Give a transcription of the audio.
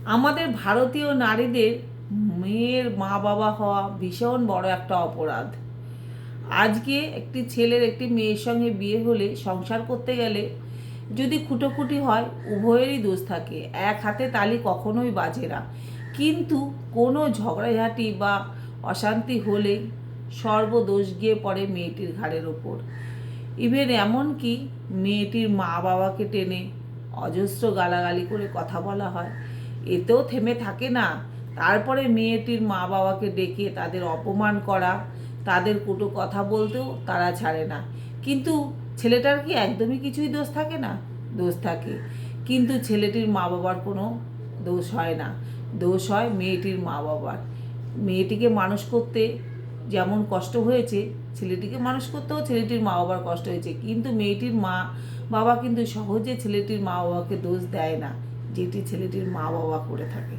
আমাদের ভারতীয় নারীদের মেয়ের মা বাবা হওয়া ভীষণ বড় একটা অপরাধ। আজকে একটি ছেলের একটি মেয়ের সঙ্গে বিয়ে হলে সংসার করতে গেলে যদি খুঁটোখুটি হয় উভয়েরই দোষ থাকে, এক হাতে তালি কখনোই বাজে না। কিন্তু কোনো ঝগড়াঝাটি বা অশান্তি হলেই সর্বদোষ গিয়ে পড়ে মেয়েটির ঘাড়ের ওপর। ইভেন এমনকি মেয়েটির মা বাবাকে টেনে অজস্র গালাগালি করে কথা বলা হয়, এতেও থেমে থাকে না। তারপরে মেয়েটির মা বাবাকে ডেকে তাদের অপমান করা, তাদের কটু কথা বলতেও তারা ছাড়ে না। কিন্তু ছেলেটার কি একদমই কিছুই দোষ থাকে না? দোষ থাকে, কিন্তু ছেলেটির মা বাবার কোনো দোষ হয় না, দোষ হয় মেয়েটির মা বাবার। মেয়েটিকে মানুষ করতে যেমন কষ্ট হয়েছে, ছেলেটিকে মানুষ করতেও ছেলেটির মা বাবার কষ্ট হয়েছে, কিন্তু মেয়েটির মা বাবা কিন্তু সহজে ছেলেটির মা বাবাকে দোষ দেয় না, যেটি ছেলেটির মা বাবা করে থাকে।